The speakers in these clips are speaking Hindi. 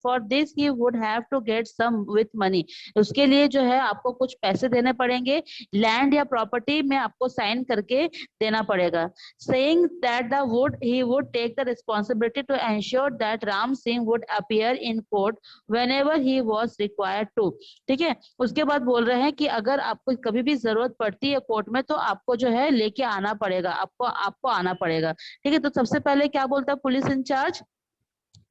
For this he would have to get some with money, उसके लिए जो है आपको कुछ पैसे देने पड़ेंगे, लैंड या प्रॉपर्टी में आपको साइन करके देना पड़ेगा। saying that the would he would take the responsibility to ensure that Ram Singh would appear in court whenever he was required to। ठीक है, उसके बाद बोल रहे हैं कि अगर आपको कभी भी जरूरत पड़ती है कोर्ट में तो आपको जो है लेके आना पड़ेगा, आपको आपको आना पड़ेगा। ठीक है, तो सबसे पहले क्या बोलता है पुलिस इंचार्ज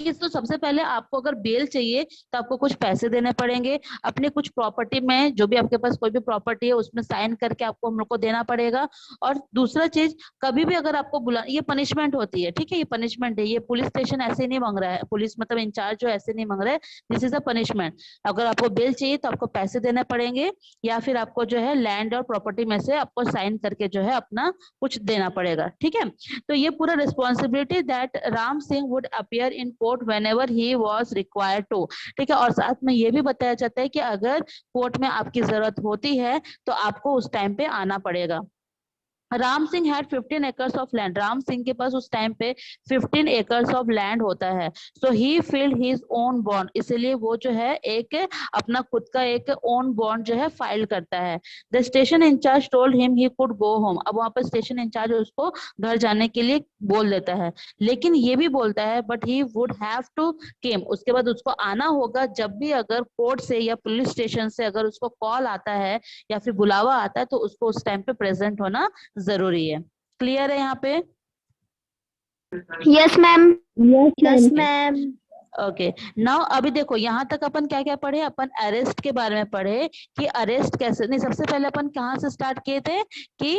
कि तो सबसे पहले आपको अगर बेल चाहिए तो आपको कुछ पैसे देने पड़ेंगे, अपने कुछ प्रॉपर्टी में जो भी आपके पास कोई भी प्रॉपर्टी है उसमें साइन करके आपको हम लोग को देना पड़ेगा। और दूसरा चीज, कभी भी अगर आपको बुला, ये पनिशमेंट होती है, ठीक है, ये पनिशमेंट है, ये पुलिस स्टेशन ऐसे नहीं मांग रहा है, पुलिस मतलब इंचार्ज जो ऐसे नहीं मांग रहा है, दिस इज अ पनिशमेंट। अगर आपको बेल चाहिए तो आपको पैसे देने पड़ेंगे या फिर आपको जो है लैंड और प्रॉपर्टी में से आपको साइन करके जो है अपना कुछ देना पड़ेगा। ठीक है, तो ये पूरा responsibility that Ram Singh would appear in court whenever he was required to. ठीक है, और साथ में ये भी बताया जाता है कि अगर कोर्ट में आपकी जरूरत होती है तो आपको उस टाइम पे आना पड़ेगा। Ram Singh had 15 acres of land, Ram Singh के पास उस टाइम पे 15 एकर्स ऑफ लैंड होता है। सो ही फिल्ड हिज ओन बॉन्ड, इसलिए वो जो है एक अपना खुद का एक ओन बॉन्ड जो है फाइल करता है। The station in charge told him he could go home, अब वहां पर स्टेशन इंचार्ज उसको घर जाने के लिए बोल देता है, लेकिन ये भी बोलता है but he would have to came, उसके बाद उसको आना होगा जब भी अगर कोर्ट से या पुलिस स्टेशन से अगर उसको कॉल आता है या फिर बुलावा आता है तो उसको उस टाइम पे प्रेजेंट होना जरूरी है। क्लियर है यहाँ पे? Yes ma'am. Yes ma'am. Okay, now अभी देखो यहाँ तक अपन क्या क्या पढ़े, अपन अरेस्ट के बारे में पढ़े कि अरेस्ट कैसे, नहीं सबसे पहले अपन कहाँ से स्टार्ट किए थे कि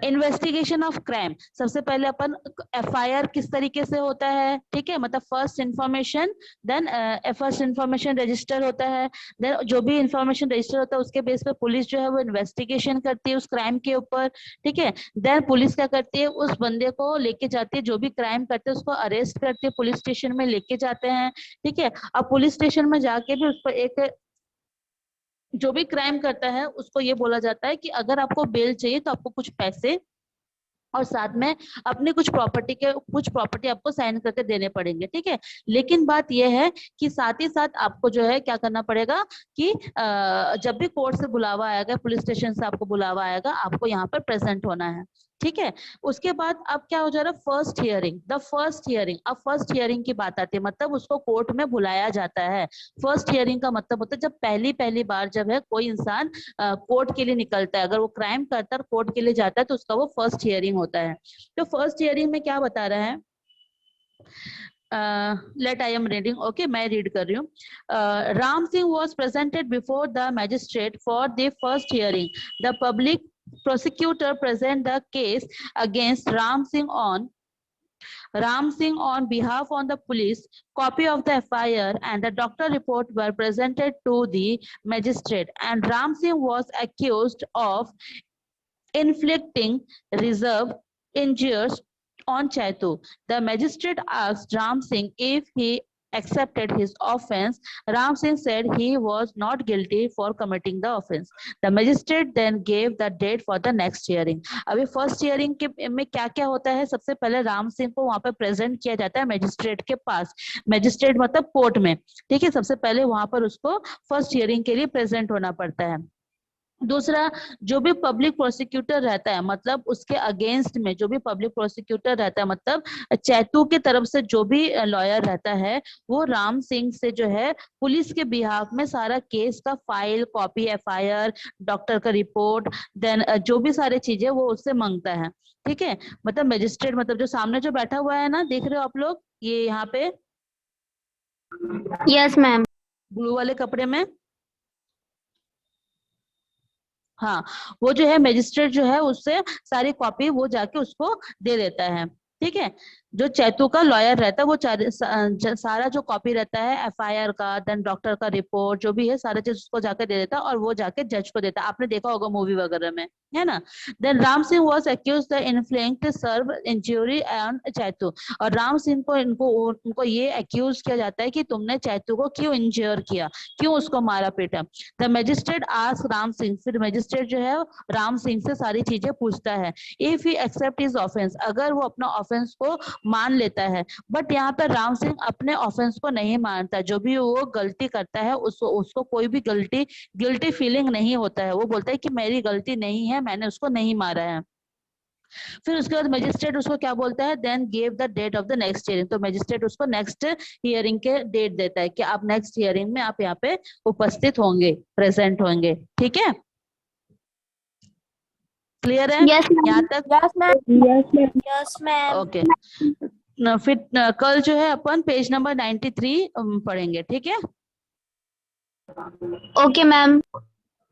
इन्वेस्टिगेशन ऑफ क्राइम। सबसे पहले अपन एफआईआर किस तरीके से होता है, ठीक है, मतलब first information, then first information register होता है, देन जो भी इंफॉर्मेशन रजिस्टर होता है उसके बेस पे पुलिस जो है वो इन्वेस्टिगेशन करती है उस क्राइम के ऊपर। ठीक है, देन पुलिस क्या करती है, उस बंदे को लेके जाती है, जो भी क्राइम करते हैं उसको अरेस्ट करती है, पुलिस स्टेशन में लेके जाते हैं। ठीक है, अब पुलिस स्टेशन में जाके भी उसको एक, जो भी क्राइम करता है उसको ये बोला जाता है कि अगर आपको बेल चाहिए तो आपको कुछ पैसे और साथ में अपने कुछ प्रॉपर्टी आपको साइन करके देने पड़ेंगे। ठीक है, लेकिन बात यह है कि साथ ही साथ आपको जो है क्या करना पड़ेगा कि जब भी कोर्ट से बुलावा आएगा, पुलिस स्टेशन से आपको बुलावा आएगा, आपको यहाँ पर प्रेजेंट होना है। ठीक है, उसके बाद अब क्या हो जा रहा है, first hearing, the first hearing. अब फर्स्ट हियरिंग की बात आती है, मतलब उसको कोर्ट में बुलाया जाता है। फर्स्ट हियरिंग का मतलब होता है जब पहली पहली बार जब है कोई इंसान कोर्ट के लिए निकलता है, अगर वो क्राइम करता है कोर्ट के लिए जाता है तो उसका वो फर्स्ट हियरिंग होता है। तो फर्स्ट हियरिंग में क्या बता रहा है, let I am reading, okay, मैं रीड कर रही हूँ। Ram Singh was presented before the magistrate for the first hearing. The public prosecutor present the case against Ram Singh on behalf on the police. Copy of the FIR and the doctor report were presented to the magistrate, and Ram Singh was accused of inflicting reserve injuries on Chaitu. The magistrate asked Ram Singh if he accepted his offense. Ram Singh said he was not guilty for committing the offense. The magistrate then gave the date for the next hearing. अभी फर्स्ट हियरिंग के में क्या क्या होता है, सबसे पहले राम सिंह को वहां पे प्रेजेंट किया जाता है मैजिस्ट्रेट के पास, मैजिस्ट्रेट मतलब कोर्ट में। ठीक है, सबसे पहले वहां पर उसको फर्स्ट हियरिंग के लिए प्रेजेंट होना पड़ता है। दूसरा, जो भी पब्लिक प्रोसिक्यूटर रहता है, मतलब उसके अगेंस्ट में जो भी पब्लिक प्रोसिक्यूटर रहता है, मतलब चैतू के तरफ से जो भी लॉयर रहता है, वो राम सिंह से जो है पुलिस के बिहाफ में सारा केस का फाइल, कॉपी, एफआईआर, डॉक्टर का रिपोर्ट, देन जो भी सारी चीजें वो उससे मांगता है। ठीक है, मतलब मजिस्ट्रेट, मतलब जो सामने जो बैठा हुआ है ना, देख रहे हो आप लोग, ये यहाँ पे यस मैम। ब्लू वाले कपड़े में, हाँ, वो जो है मजिस्ट्रेट जो है उससे सारी कॉपी वो जाके उसको दे देता है। ठीक है, जो चैतू का लॉयर रहता है वो सारा जो कॉपी रहता है एफआईआर का, देन डॉक्टर का रिपोर्ट, जो भी है सारा चीज उसको जाके दे देता है और वो जाके जज को देता है। आपने देखा होगा मूवी वगैरह में, है ना। Then Ram Singh was accused the inflict severe injury on Chaitu, और राम सिंह को उनको ये एक्यूज किया जाता है कि तुमने चैतू को क्यों इंजर किया, क्यों उसको मारा पीटा। The magistrate ask Ram Singh, फिर मजिस्ट्रेट जो है राम सिंह से सारी चीजें पूछता है। If he accept his offence, अगर वो अपना ऑफेंस को मान लेता है, बट यहाँ पे राम सिंह अपने ऑफेंस को नहीं मानता। जो भी वो गलती करता है उसको उसको कोई भी गिल्टी फीलिंग नहीं होता है। वो बोलता है कि मेरी गलती नहीं है, मैंने उसको नहीं मारा है। फिर उसके बाद मजिस्ट्रेट उसको क्या बोलता है, then give the date of the next hearing. तो मजिस्ट्रेट उसको नेक्स्ट हियरिंग के डेट देता है कि आप नेक्स्ट हियरिंग में आप यहाँ पे उपस्थित होंगे, प्रेजेंट होंगे। ठीक है, क्लियर है यस यहाँ मैम। तक? Yes ma'am. Yes ma'am. Yes ma'am. Okay, फिर कल जो है अपन पेज नंबर 93 पढ़ेंगे। ठीक है, okay ma'am.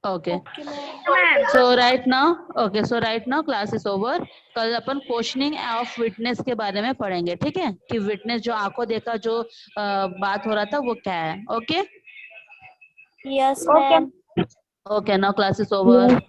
Okay. Okay ma'am. So right now class is over. कल अपन क्वेश्चनिंग ऑफ विटनेस के बारे में पढ़ेंगे। ठीक है, कि विटनेस जो आंखों देखा जो बात हो रहा था वो क्या है। Okay yes ma'am. Okay, now class is over.